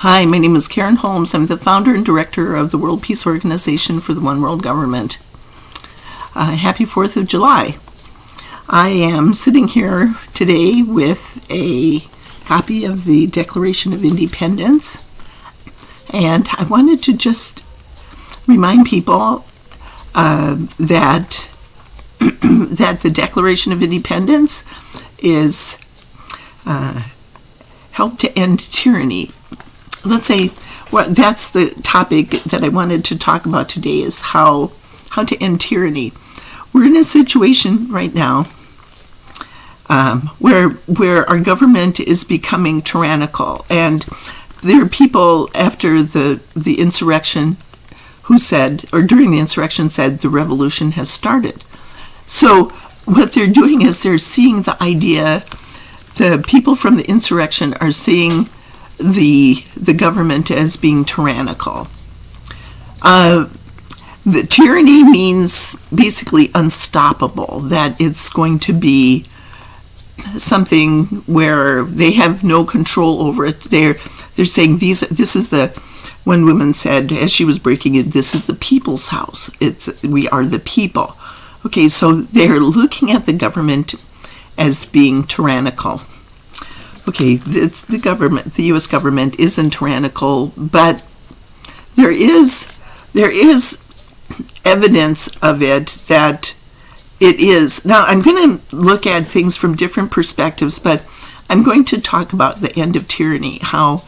Hi, my name is Karen Holmes. I'm the founder and director of the World Peace Organization for the One World Government. Happy 4th of July. I am sitting here today with a copy of the Declaration of Independence, and I wanted to just remind people that the Declaration of Independence is help to end tyranny. Let's say, well, that's the topic that I wanted to talk about today, is how to end tyranny. We're in a situation right now where our government is becoming tyrannical, and there are people after the insurrection who said, or during the insurrection said, the revolution has started. So what they're doing is they're seeing the idea, the people from the insurrection are seeing the government as being tyrannical. The tyranny means basically unstoppable, that it's going to be something where they have no control over it. They're saying this is the, one woman said as she was breaking it, this is the people's house. We are the people. Okay, so they're looking at the government as being tyrannical. Okay, it's the government, the U.S. government isn't tyrannical, but there is evidence of it that it is. Now, I'm going to look at things from different perspectives, but I'm going to talk about the end of tyranny, how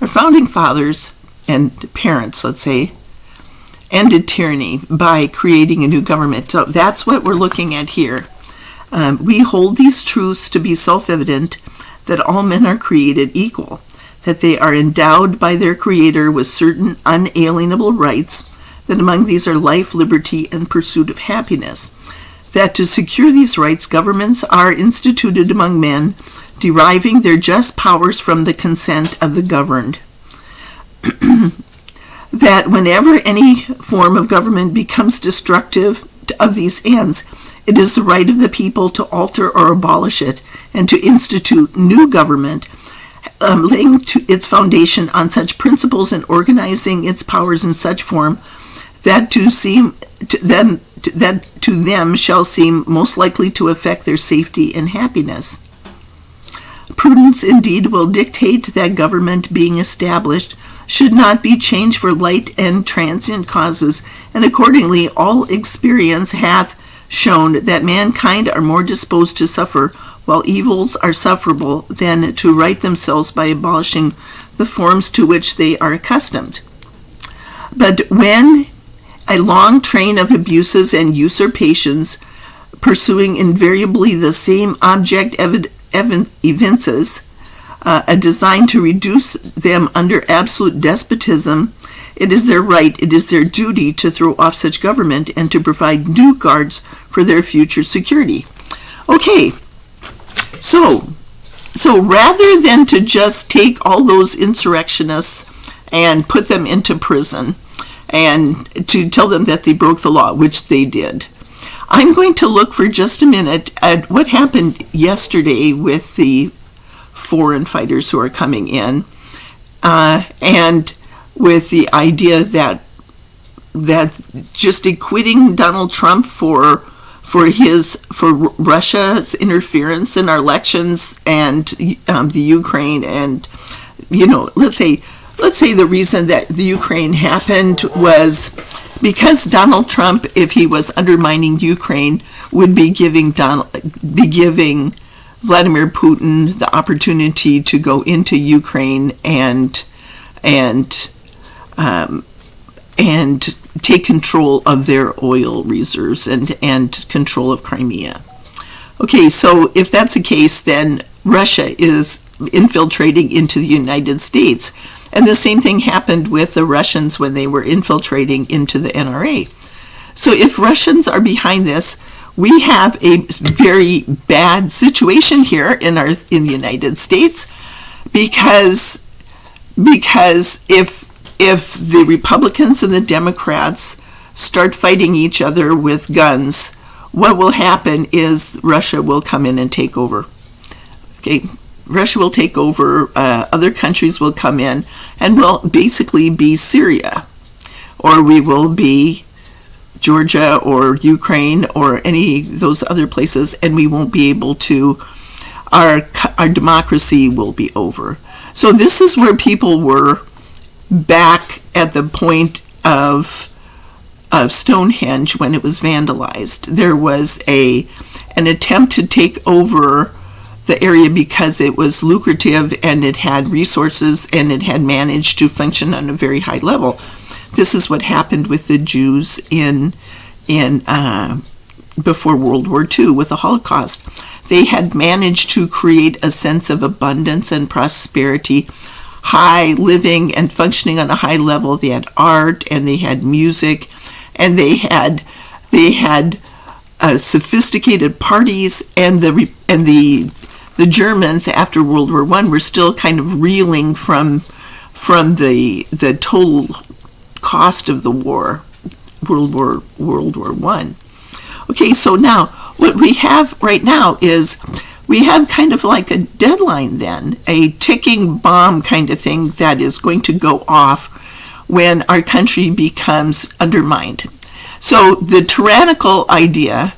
our founding fathers and parents, let's say, ended tyranny by creating a new government. So that's what we're looking at here. We hold these truths to be self-evident, that all men are created equal, that they are endowed by their Creator with certain unalienable rights, that among these are life, liberty, and pursuit of happiness, that to secure these rights, governments are instituted among men, deriving their just powers from the consent of the governed, that whenever any form of government becomes destructive of these ends, it is the right of the people to alter or abolish it and to institute new government, laying to its foundation on such principles and organizing its powers in such form that to them shall seem most likely to affect their safety and happiness. Prudence indeed will dictate that government being established should not be changed for light and transient causes, and accordingly all experience hath shown that mankind are more disposed to suffer while evils are sufferable than to right themselves by abolishing the forms to which they are accustomed. But when a long train of abuses and usurpations, pursuing invariably the same object evinces a design to reduce them under absolute despotism, it is their right, it is their duty to throw off such government and to provide new guards for their future security. Okay, so rather than to just take all those insurrectionists and put them into prison and to tell them that they broke the law, which they did, I'm going to look for just a minute at what happened yesterday with the foreign fighters who are coming in, and with the idea that just acquitting Donald Trump for Russia's interference in our elections and the Ukraine, and let's say the reason that the Ukraine happened was because Donald Trump, if he was undermining Ukraine, would be giving Vladimir Putin the opportunity to go into Ukraine and take control of their oil reserves and control of Crimea. Okay, so if that's the case, then Russia is infiltrating into the United States. And the same thing happened with the Russians when they were infiltrating into the NRA. So if Russians are behind this, we have a very bad situation here in the United States, because if the Republicans and the Democrats start fighting each other with guns, what will happen is Russia will come in and take over. Okay, Russia will take over, other countries will come in, and we'll basically be Syria, or we will be Georgia or Ukraine or any of those other places, and we won't be able to, our democracy will be over. So this is where people were back at the point of Stonehenge when it was vandalized. There was an attempt to take over the area because it was lucrative and it had resources and it had managed to function on a very high level. This is what happened with the Jews in before World War II with the Holocaust. They had managed to create a sense of abundance and prosperity, high living and functioning on a high level. They had art and they had music, and they had sophisticated parties, and the Germans after World War I were still kind of reeling from the total cost of the war, World War I. Okay, so now what we have right now is we have kind of like a deadline then, a ticking bomb kind of thing that is going to go off when our country becomes undermined. So the tyrannical idea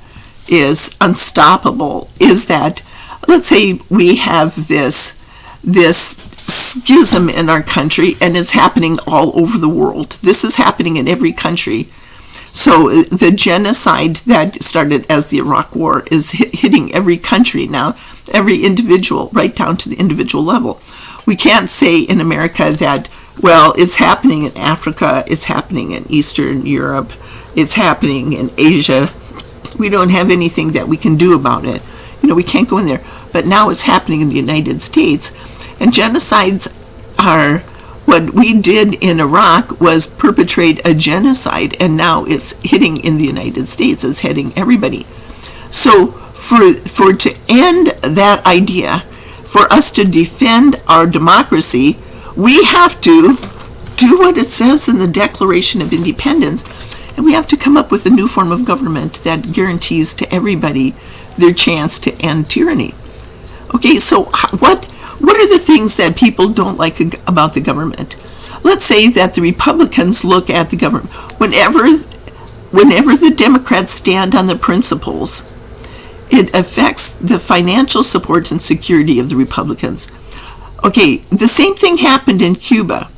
is unstoppable, is that, let's say we have this schism in our country, and it's happening all over the world. This is happening in every country. So the genocide that started as the Iraq War is hitting every country now, every individual, right down to the individual level. We can't say in America that, well, it's happening in Africa, it's happening in Eastern Europe, it's happening in Asia. We don't have anything that we can do about it. We can't go in there. But now it's happening in the United States. And genocides are, what we did in Iraq was perpetrate a genocide, and now it's hitting in the United States. It's hitting everybody. So for to end that idea, for us to defend our democracy, we have to do what it says in the Declaration of Independence, and we have to come up with a new form of government that guarantees to everybody their chance to end tyranny. Okay, so what are the things that people don't like about the government? Let's say that the Republicans look at the government. Whenever the Democrats stand on the principles, it affects the financial support and security of the Republicans. Okay, the same thing happened in Cuba.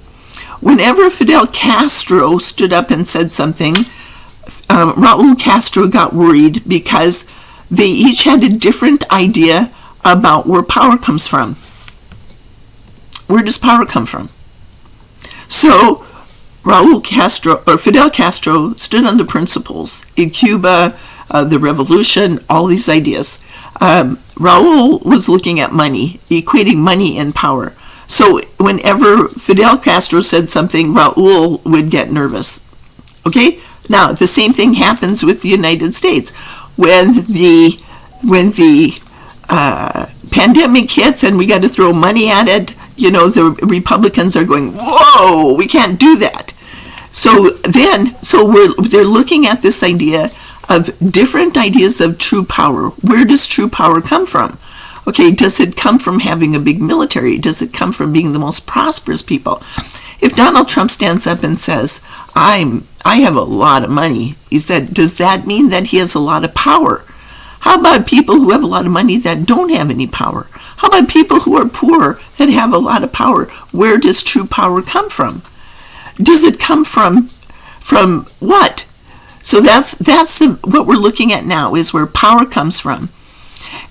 Whenever Fidel Castro stood up and said something, Raul Castro got worried because they each had a different idea about where power comes from. Where does power come from? So Fidel Castro stood on the principles in Cuba, the revolution, all these ideas. Raul was looking at money, equating money and power. So whenever Fidel Castro said something, Raul would get nervous. Okay? Now, the same thing happens with the United States. When the pandemic hits and we got to throw money at it, the Republicans are going, whoa, we can't do that. So they're looking at this idea of different ideas of true power. Where does true power come from? Okay, does it come from having a big military? Does it come from being the most prosperous people? If Donald Trump stands up and says, I have a lot of money, he said, does that mean that he has a lot of power? How about people who have a lot of money that don't have any power? How about people who are poor that have a lot of power? Where does true power come from? Does it come from what? So that's what we're looking at now, is where power comes from.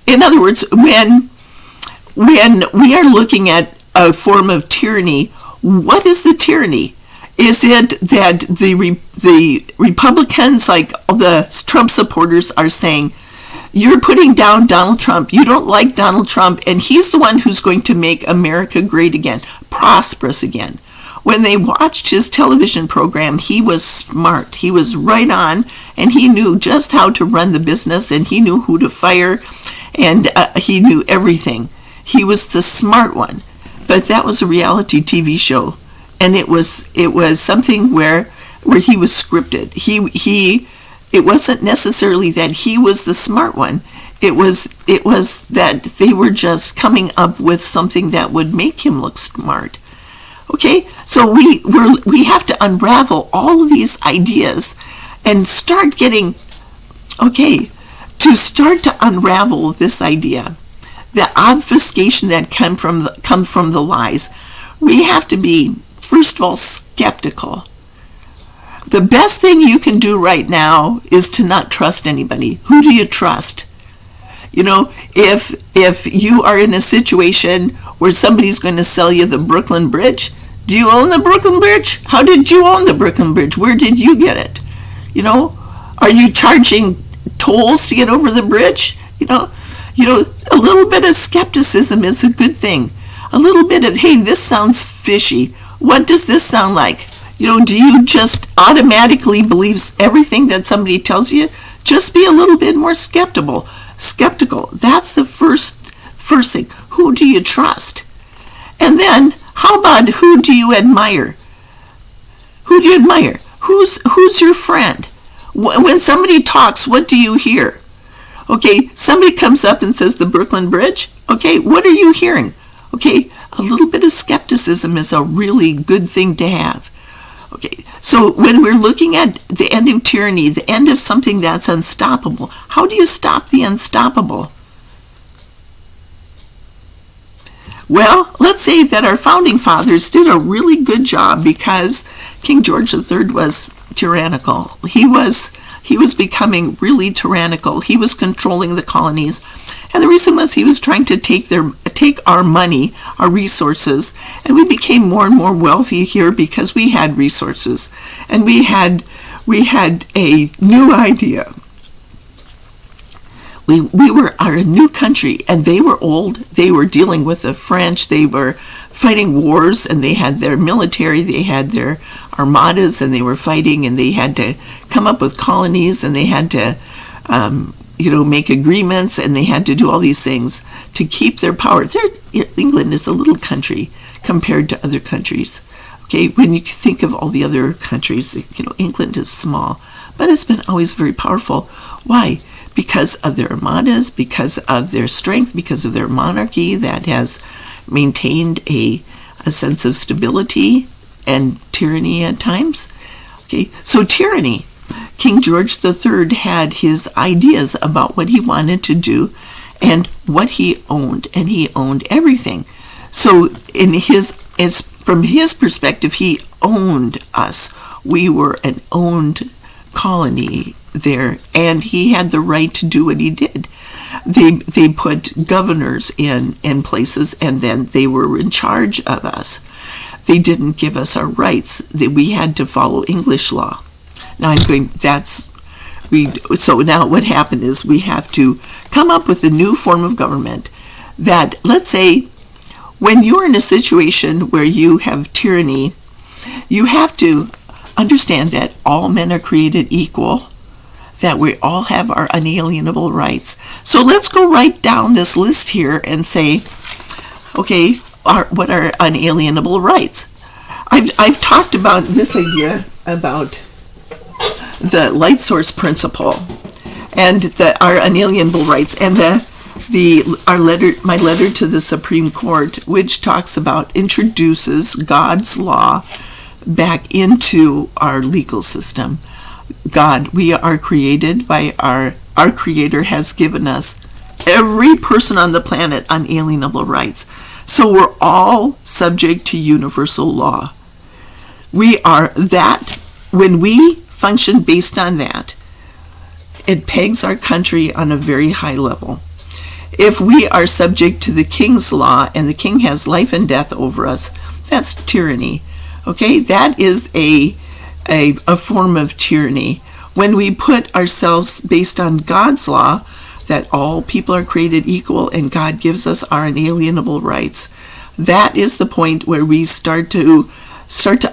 In other words, when we are looking at a form of tyranny, what is the tyranny? Is it that the Republicans, like all the Trump supporters, are saying, you're putting down Donald Trump, you don't like Donald Trump, and he's the one who's going to make America great again, prosperous again. When they watched his television program, he was smart. He was right on, and he knew just how to run the business, and he knew who to fire, and he knew everything. He was the smart one. But that was a reality TV show, and it was something where he was scripted. It wasn't necessarily that he was the smart one. It was that they were just coming up with something that would make him look smart. Okay, so we have to unravel all of these ideas and start getting, to start to unravel this idea, the obfuscation that comes from the lies. We have to be, first of all, skeptical. The best thing you can do right now is to not trust anybody. Who do you trust? If you are in a situation where somebody's going to sell you the Brooklyn Bridge, do you own the Brooklyn Bridge? How did you own the Brooklyn Bridge? Where did you get it? Are you charging tolls to get over the bridge? A little bit of skepticism is a good thing. A little bit of, hey, this sounds fishy. What does this sound like? Do you just automatically believe everything that somebody tells you? Just be a little bit more skeptical. That's the first thing. Who do you trust? And then, how about who do you admire? Who do you admire? Who's your friend? When somebody talks, what do you hear? Okay, somebody comes up and says the Brooklyn Bridge. Okay, what are you hearing? Okay, a little bit of skepticism is a really good thing to have. Okay, so when we're looking at the end of tyranny, the end of something that's unstoppable, how do you stop the unstoppable? Well, let's say that our founding fathers did a really good job because King George III was tyrannical. He was becoming really tyrannical. He was controlling the colonies. And the reason was he was trying to take our money, our resources, and we became more and more wealthy here because we had resources. And we had a new idea. We were a new country, and they were old. They were dealing with the French. They were fighting wars, and they had their military. They had their armadas, and they were fighting, and they had to come up with colonies, and they had to make agreements, and they had to do all these things to keep their power. England is a little country compared to other countries. Okay, when you think of all the other countries, England is small, but it's been always very powerful. Why? Because of their armadas, because of their strength, because of their monarchy that has maintained a sense of stability and tyranny at times. Okay, so tyranny. King George III had his ideas about what he wanted to do and what he owned, and he owned everything. So from his perspective, he owned us. We were an owned colony there, and he had the right to do what he did. They put governors in places, and then they were in charge of us. They didn't give us our rights. We had to follow English law. Now so now what happened is we have to come up with a new form of government that, let's say, when you're in a situation where you have tyranny, you have to understand that all men are created equal, that we all have our unalienable rights. So let's go right down this list here and say, okay, what are unalienable rights? I've talked about this idea about the light source principle and our unalienable rights, and my letter to the Supreme Court, which talks about introduces God's law back into our legal system. We are created by our Creator has given us, every person on the planet, unalienable rights. So we're all subject to universal law. We are that. When we function based on that, it pegs our country on a very high level. If we are subject to the king's law and the king has life and death over us, that's tyranny. Okay, that is a form of tyranny. When we put ourselves based on God's law, that all people are created equal and God gives us our inalienable rights, that is the point where we start to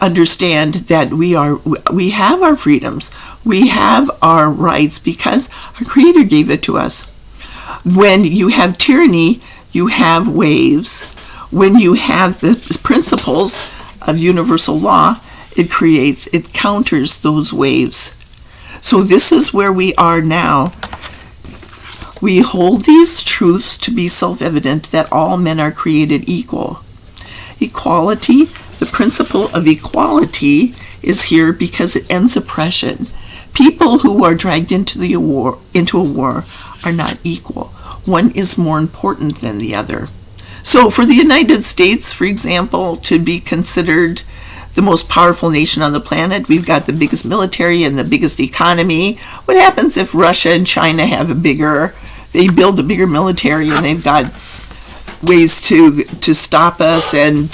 understand that we have our freedoms, we have our rights because our Creator gave it to us. When you have tyranny, you have waves. When you have the principles of universal law, it counters those waves. So this is where we are now. We hold these truths to be self-evident that all men are created equal. Equality, the principle of equality, is here because it ends oppression. People who are dragged into a war are not equal. One is more important than the other. So for the United States, for example, to be considered the most powerful nation on the planet, we've got the biggest military and the biggest economy. What happens if Russia and China they build a bigger military and they've got ways to stop us, and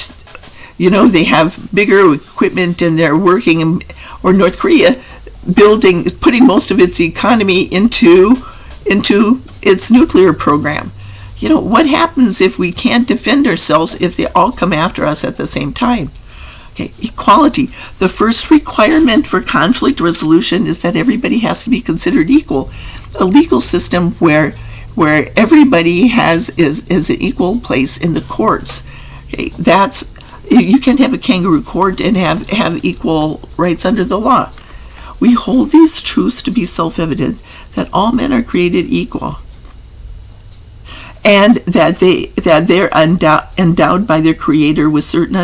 they have bigger equipment and they're working or North Korea putting most of its economy into its nuclear program. What happens if we can't defend ourselves if they all come after us at the same time? Okay, equality. The first requirement for conflict resolution is that everybody has to be considered equal. A legal system where everybody is an equal place in the courts. Okay, you can't have a kangaroo court and have equal rights under the law. We hold these truths to be self-evident that all men are created equal, and that they're endowed by their Creator with certain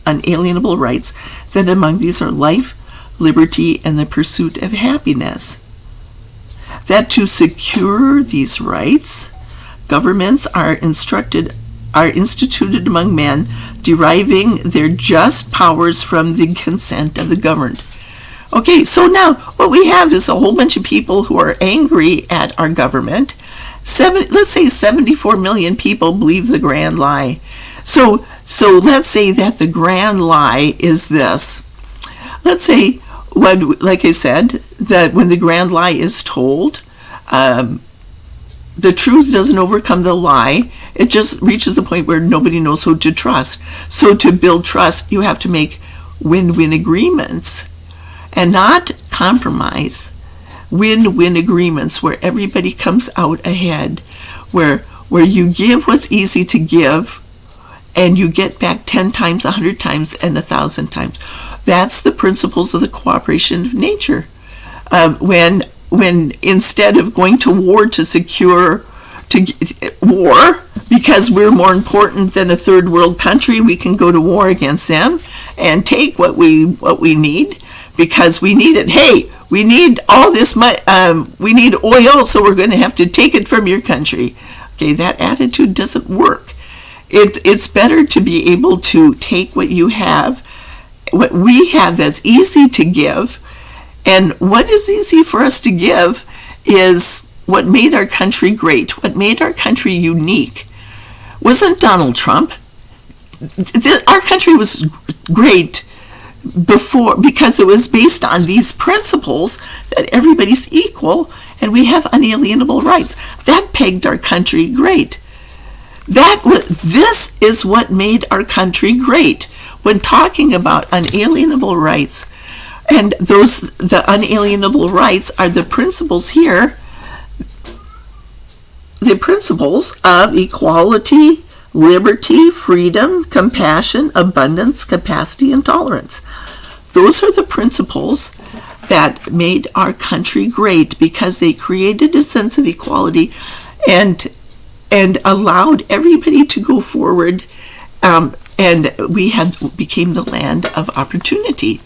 unalienable rights, that among these are life, liberty, and the pursuit of happiness. That to secure these rights, governments are instituted among men, deriving their just powers from the consent of the governed. Okay, so now what we have is a whole bunch of people who are angry at our government. Let's say 74 million people believe the grand lie. So let's say that the grand lie is this. Let's say, like I said, that when the grand lie is told, the truth doesn't overcome the lie. It just reaches the point where nobody knows who to trust. So to build trust, you have to make win-win agreements and not compromise. Win-win agreements where everybody comes out ahead, where you give what's easy to give and you get back 10 times, 100 times, and 1,000 times. That's the principles of the cooperation of nature. When instead of going to war to secure war, because we're more important than a third world country, we can go to war against them and take what we need because we need it. Hey, we need all this money. We need oil, so we're going to have to take it from your country. Okay, that attitude doesn't work. It's better to be able to take what you have, what we have that's easy to give, and what is easy for us to give is what made our country great, what made our country unique. Wasn't Donald Trump. Our country was great before because it was based on these principles that everybody's equal and we have unalienable rights. That pegged our country great. This is what made our country great. When talking about unalienable rights, and the unalienable rights are the principles here, the principles of equality, liberty, freedom, compassion, abundance, capacity, and tolerance. Those are the principles that made our country great because they created a sense of equality and allowed everybody to go forward, and we became the land of opportunity.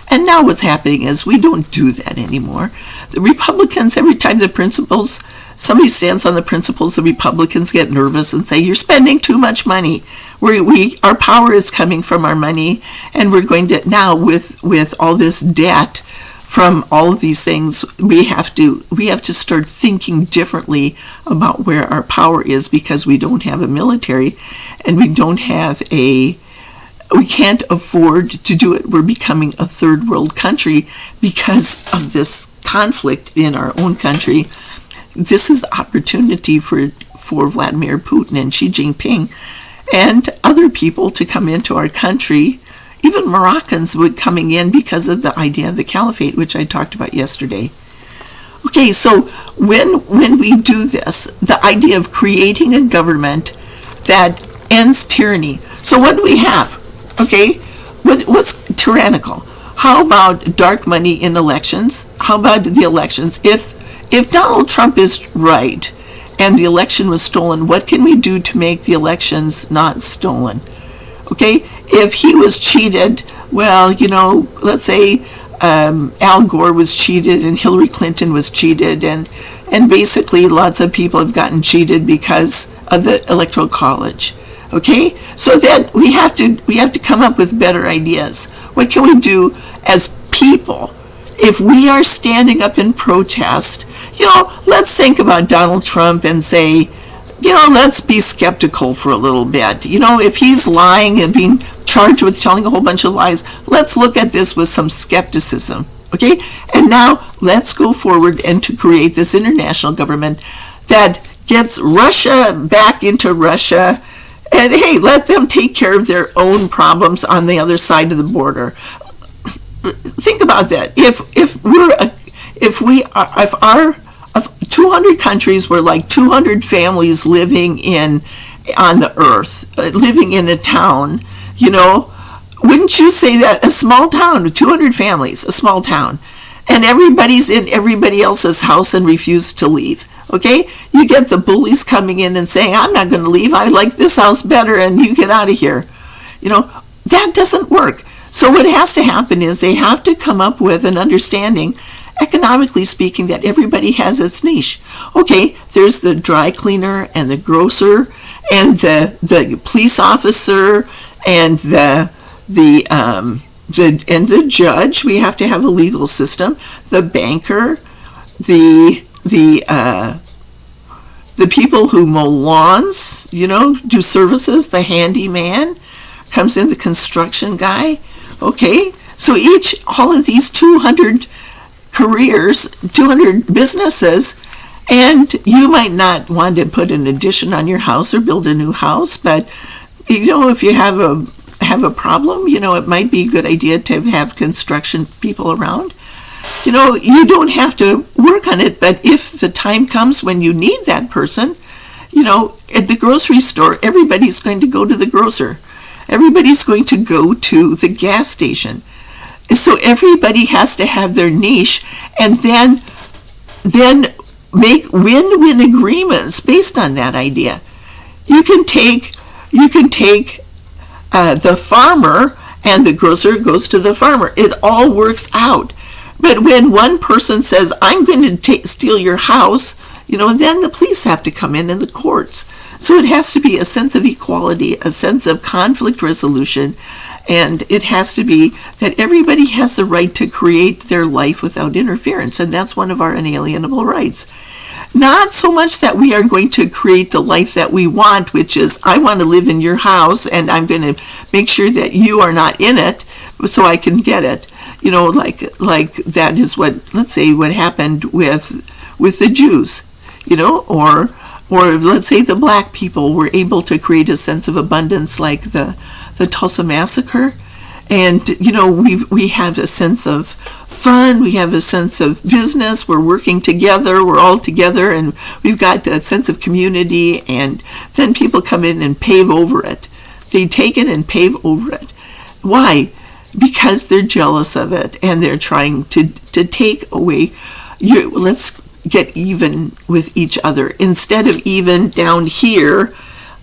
And now what's happening is we don't do that anymore. The Republicans, every time somebody stands on the principles, the Republicans get nervous and say, you're spending too much money. Our power is coming from our money, and we're going to, now with all this debt from all of these things, we have to start thinking differently about where our power is because we don't have a military and we can't afford to do it. We're becoming a third world country because of this conflict in our own country. This is the opportunity for Vladimir Putin and Xi Jinping and other people to come into our country. Even Moroccans would coming in because of the idea of the caliphate, which I talked about yesterday. Okay, so when we do this, the idea of creating a government that ends tyranny. So what do we have? Okay, what's tyrannical? How about dark money in elections? How about the elections? If Donald Trump is right and the election was stolen, what can we do to make the elections not stolen? Okay, if he was cheated, well, let's say Al Gore was cheated and Hillary Clinton was cheated, and basically lots of people have gotten cheated because of the Electoral College. Okay, so that we have to come up with better ideas. What can we do as people? If we are standing up in protest, let's think about Donald Trump and say, let's be skeptical for a little bit. If he's lying and being charged with telling a whole bunch of lies, let's look at this with some skepticism. Okay? And now let's go forward and to create this international government that gets Russia back into Russia. And hey, let them take care of their own problems on the other side of the border. Think about that. If 200 countries were like 200 families living on the earth, living in a town, wouldn't you say that a small town with 200 families, a small town, and everybody's in everybody else's house and refuse to leave? Okay, you get the bullies coming in and saying, I'm not going to leave, I like this house better, and you get out of here. That doesn't work. So what has to happen is they have to come up with an understanding, economically speaking, that everybody has its niche. Okay, there's the dry cleaner and the grocer and the police officer and the judge. We have to have a legal system. The banker, the people who mow lawns, do services. The handyman comes in, the construction guy. Okay, so all of these 200 careers, 200 businesses, and you might not want to put an addition on your house or build a new house, but if you have a problem, it might be a good idea to have construction people around. You don't have to work on it, but if the time comes when you need that person, at the grocery store, everybody's going to go to the grocer. Everybody's going to go to the gas station. So everybody has to have their niche, and then make win-win agreements based on that idea. You can take the farmer, and the grocer goes to the farmer. It all works out. But when one person says, I'm going to steal your house, then the police have to come in and the courts. So it has to be a sense of equality, a sense of conflict resolution, and it has to be that everybody has the right to create their life without interference, and that's one of our unalienable rights. Not so much that we are going to create the life that we want, which is, I want to live in your house, and I'm going to make sure that you are not in it so I can get it. Like that is what, let's say, what happened with the Jews, or let's say the black people were able to create a sense of abundance, like the Tulsa massacre. And, we have a sense of fun, we have a sense of business, we're working together, we're all together, and we've got a sense of community, and then people come in and pave over it. They take it and pave over it. Why? Because they're jealous of it, and they're trying to take away let's get even with each other. Instead of even down here,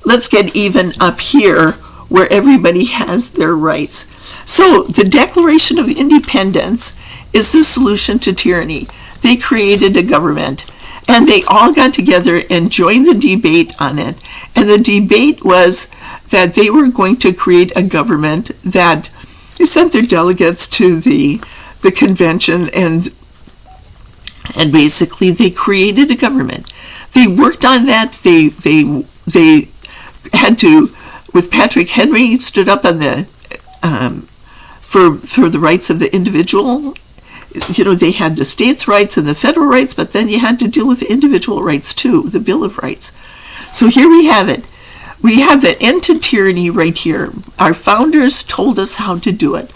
let's get even up here where everybody has their rights. So the Declaration of Independence is the solution to tyranny. They created a government, and they all got together and joined the debate on it. And the debate was that they were going to create a government that they sent their delegates to the convention, and basically they created a government. They worked on that. They had to, with Patrick Henry, stood up on the for the rights of the individual. They had the states' rights and the federal rights, but then you had to deal with the individual rights too, the Bill of Rights. So here we have it. We have the end to tyranny right here. Our founders told us how to do it.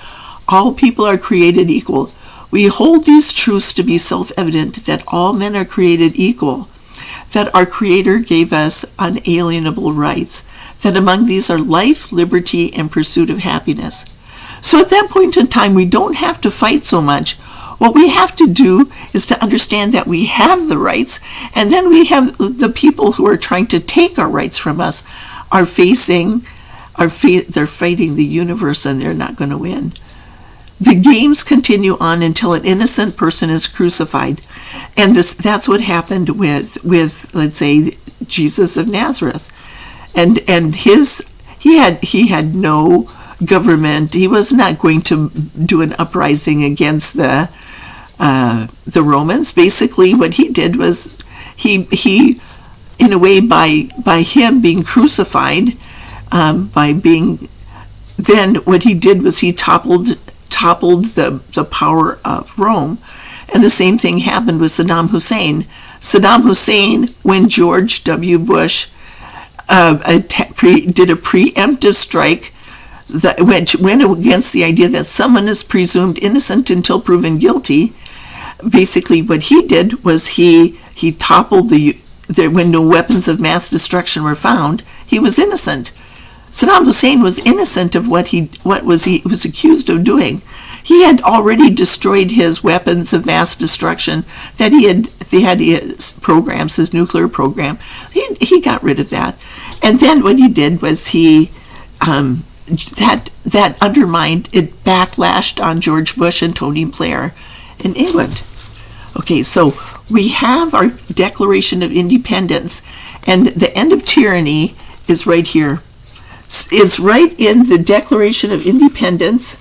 All people are created equal. We hold these truths to be self-evident, that all men are created equal, that our Creator gave us unalienable rights, that among these are life, liberty, and pursuit of happiness. So at that point in time, we don't have to fight so much What we have to do is to understand that we have the rights, and then we have the people who are trying to take our rights from us they're fighting the universe, and they're not going to win. The games continue on until an innocent person is crucified. And that's what happened with let's say, Jesus of Nazareth. And he had no government. He was not going to do an uprising against the Romans. Basically, what he did was he in a way, by him being crucified, then what he did was he toppled the power of Rome. And the same thing happened with Saddam Hussein. Saddam Hussein, when George W. Bush did a preemptive strike that went against the idea that someone is presumed innocent until proven guilty, basically what he did was he toppled when no weapons of mass destruction were found, he was innocent. Saddam Hussein was innocent of what he was accused of doing. He had already destroyed his weapons of mass destruction that he had his programs, his nuclear program. He got rid of that. And then what he did was that undermined, it backlashed on George Bush and Tony Blair in England. Okay, so we have our Declaration of Independence, and the end of tyranny is right here. It's right in the Declaration of Independence,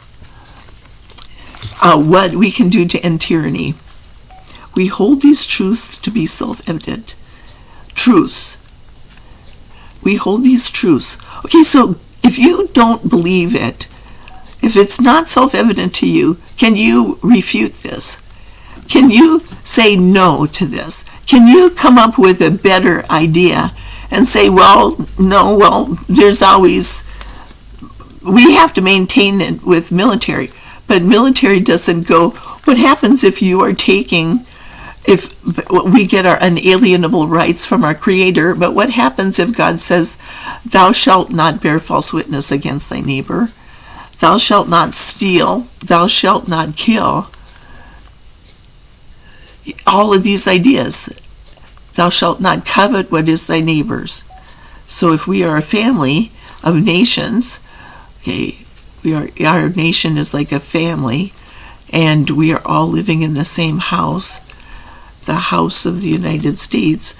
what we can do to end tyranny. We hold these truths to be self-evident. Truths. We hold these truths. Okay, so if you don't believe it, if it's not self-evident to you, can you refute this? Can you say no to this? Can you come up with a better idea and say, there's always, we have to maintain it with military, but military doesn't go. What happens if we get our unalienable rights from our Creator, but what happens if God says, thou shalt not bear false witness against thy neighbor, thou shalt not steal, thou shalt not kill? All of these ideas. Thou shalt not covet what is thy neighbor's. So if we are a family of nations, okay, our nation is like a family, and we are all living in the same house, the house of the United States,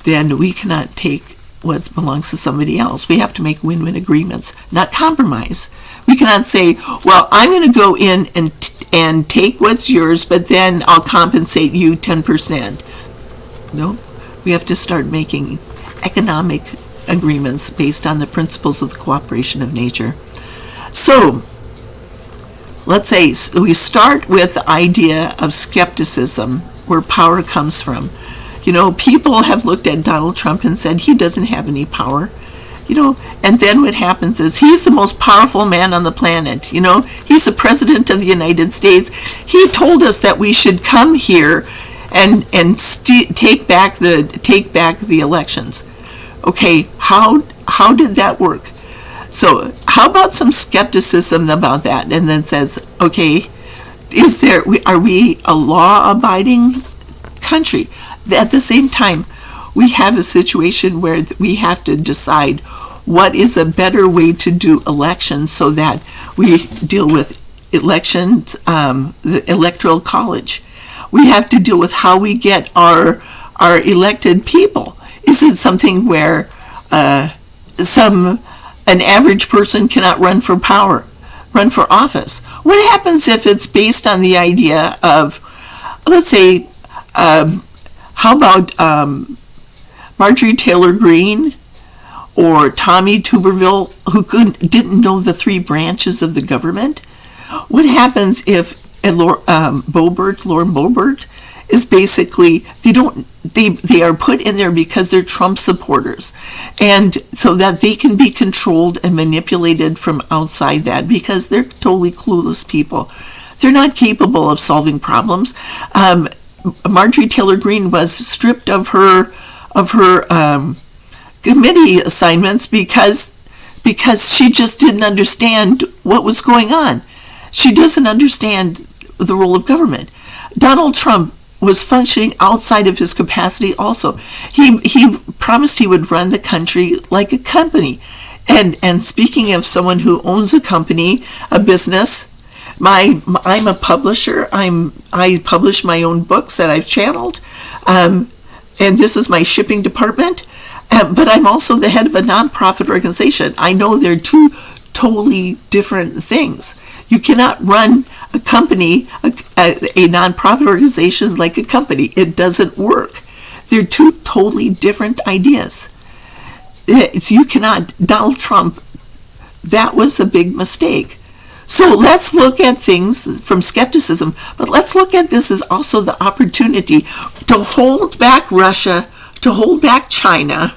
then we cannot take what belongs to somebody else. We have to make win-win agreements, not compromise. We cannot say, well, I'm going to go in and take what's yours, but then I'll compensate you 10%. No, we have to start making economic agreements based on the principles of the cooperation of nature. So, let's say we start with the idea of skepticism, where power comes from. People have looked at Donald Trump and said he doesn't have any power. And then what happens is he's the most powerful man on the planet. He's the president of the United States. He told us that we should come here and take back the elections. Okay, how did that work? So how about some skepticism about that? And then says, okay, are we a law-abiding country? At the same time, we have a situation where we have to decide what is a better way to do elections so that we deal with elections, the Electoral College. We have to deal with how we get our elected people. Is it something where an average person cannot run for office? What happens if it's based on the idea of, let's say, how about Marjorie Taylor Greene or Tommy Tuberville, who didn't know the three branches of the government? What happens if Lauren Boebert is basically, they are put in there because they're Trump supporters, and so that they can be controlled and manipulated from outside that, because they're totally clueless people. They're not capable of solving problems. Marjorie Taylor Greene was stripped of her committee assignments because she just didn't understand what was going on. She doesn't understand the role of government. Donald Trump was functioning outside of his capacity also. He promised he would run the country like a company. And speaking of someone who owns a company, a business, I'm a publisher. I publish my own books that I've channeled, and this is my shipping department. But I'm also the head of a nonprofit organization. I know they're two totally different things. You cannot run a company, a nonprofit organization like a company. It doesn't work. They're two totally different ideas. You cannot. Donald Trump, that was a big mistake. So let's look at things from skepticism, but let's look at this as also the opportunity to hold back Russia, to hold back China,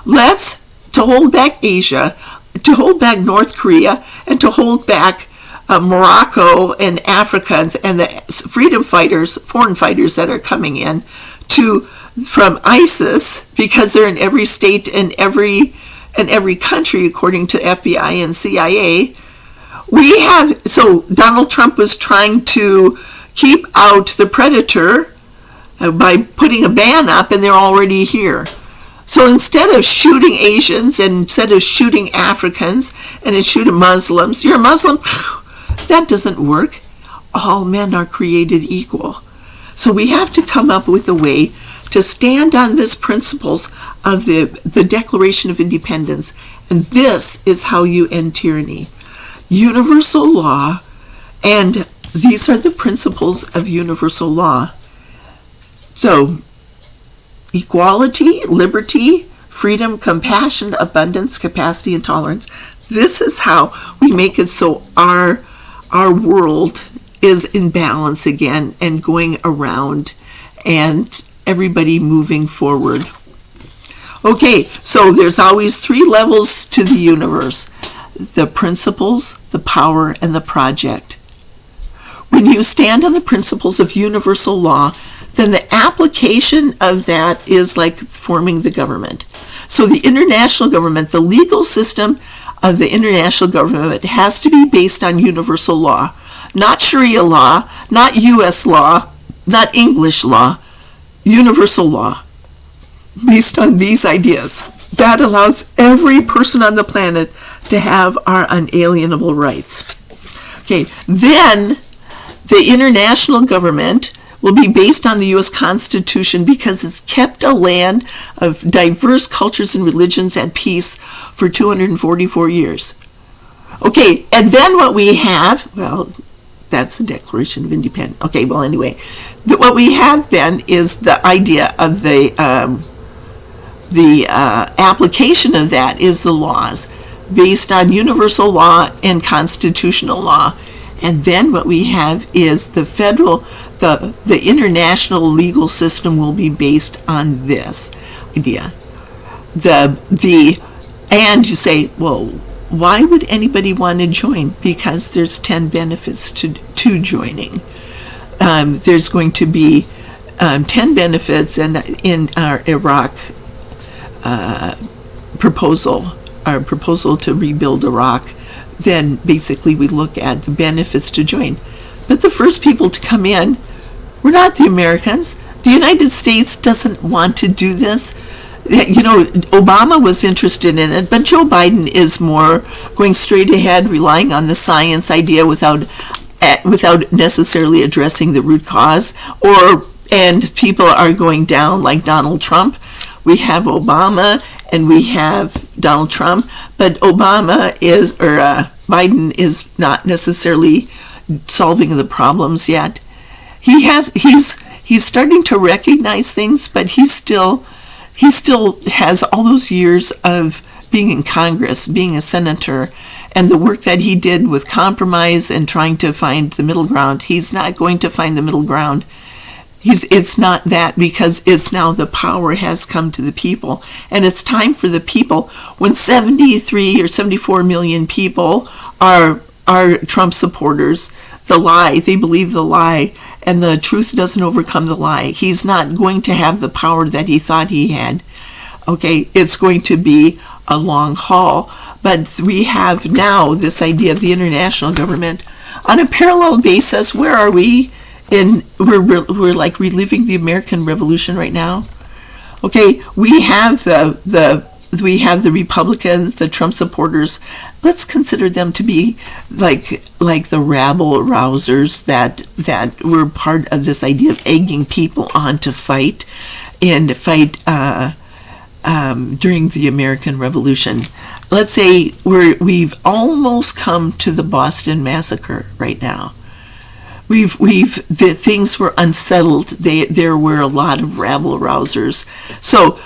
to hold back Asia, to hold back North Korea, and to hold back Morocco and Africans and the freedom fighters, foreign fighters that are coming in from ISIS, because they're in every state and every country according to FBI and CIA. So Donald Trump was trying to keep out the predator by putting a ban up, and they're already here. So instead of shooting Asians and instead of shooting Africans and shooting Muslims, you're a Muslim? That doesn't work. All men are created equal. So we have to come up with a way to stand on these principles of the Declaration of Independence. And this is how you end tyranny. Universal law, and these are the principles of universal law. So, equality, liberty, freedom, compassion, abundance, capacity, and tolerance. This is how we make it so our world is in balance again and going around and everybody moving forward. Okay, so there's always three levels to the universe: the principles, the power, and the project. When you stand on the principles of universal law, then the application of that is like forming the government. So the international government, the legal system of the international government has to be based on universal law, not Sharia law, not U.S. law, not English law, universal law, based on these ideas. That allows every person on the planet to have our unalienable rights. Okay, then the international government will be based on the U.S. Constitution because it's kept a land of diverse cultures and religions at peace for 244 years. Okay, and then what we have, well, that's the Declaration of Independence. Okay, well, anyway, what we have then is the idea of the application of that is the laws based on universal law and constitutional law. And then what we have is the federal, the international legal system will be based on this idea. And you say, well, why would anybody want to join? Because there's 10 benefits to joining. There's going to be 10 benefits, and in our Iraq our proposal to rebuild Iraq, then basically we look at the benefits to join. But the first people to come in were not the Americans. The United States doesn't want to do this. You know, Obama was interested in it, but Joe Biden is more going straight ahead, relying on the science idea without necessarily addressing the root cause. And people are going down like Donald Trump. We have Obama and we have Donald Trump, but Biden is not necessarily solving the problems yet. He's starting to recognize things, but he still has all those years of being in Congress, being a senator, and the work that he did with compromise and trying to find the middle ground. He's not going to find the middle ground. It's not that, because it's now the power has come to the people, and it's time for the people. When 73 or 74 million people are Trump supporters, they believe the lie, and the truth doesn't overcome the lie. He's not going to have the power that he thought he had. Okay, it's going to be a long haul, but we have now this idea of the international government on a parallel basis. Where are we and we're like reliving the American Revolution right now. Okay, we have the Republicans, the Trump supporters. Let's consider them to be like the rabble rousers that were part of this idea of egging people on to fight during the American Revolution. Let's say we've almost come to the Boston Massacre right now. Things were unsettled. There were a lot of rabble rousers. So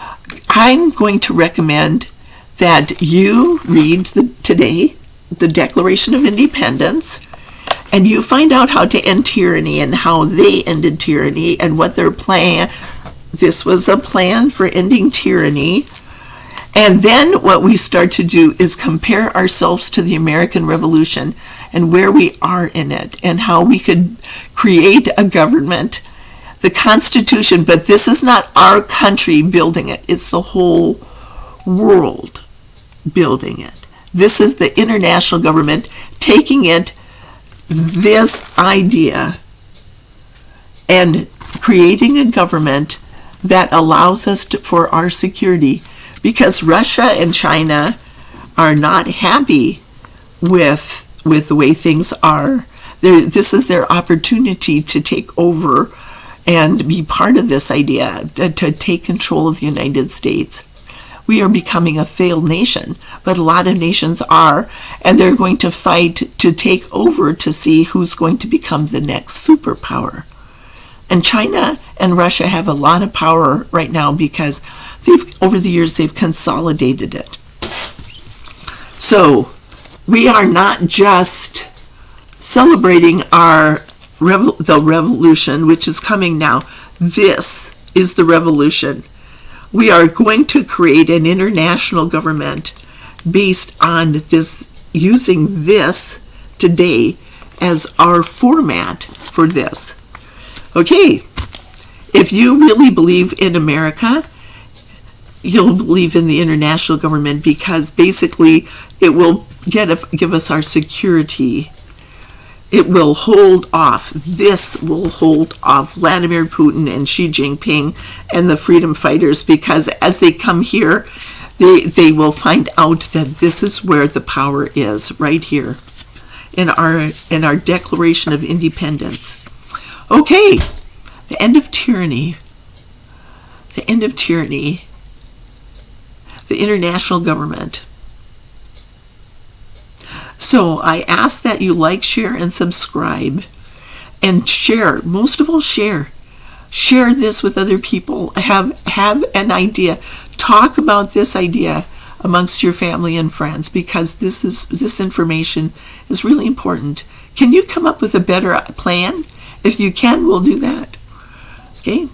I'm going to recommend that you read today the Declaration of Independence, and you find out how to end tyranny and how they ended tyranny and what their plan. This was a plan for ending tyranny. And then what we start to do is compare ourselves to the American Revolution and where we are in it and how we could create a government, the Constitution, but this is not our country building it. It's the whole world building it. This is the international government taking this idea and creating a government that allows us for our security, because Russia and China are not happy with the way things are. This is their opportunity to take over and be part of this idea, to take control of the United States. We are becoming a failed nation, but a lot of nations are, and they're going to fight to take over to see who's going to become the next superpower. And China and Russia have a lot of power right now because over the years they've consolidated it. So we are not just celebrating the revolution, which is coming now. This is the revolution. We are going to create an international government based on this, using this today as our format for this. Okay, if you really believe in America, you'll believe in the international government, because basically it will give us our security. It will hold off. This will hold off Vladimir Putin and Xi Jinping and the freedom fighters, because as they come here, they will find out that this is where the power is, right here in our Declaration of Independence. Okay, the end of tyranny. The end of tyranny. The international government. So I ask that you like, share, and subscribe. And share. Most of all, share. Share this with other people. Have an idea. Talk about this idea amongst your family and friends, because this information is really important. Can you come up with a better plan? If you can, we'll do that. Okay?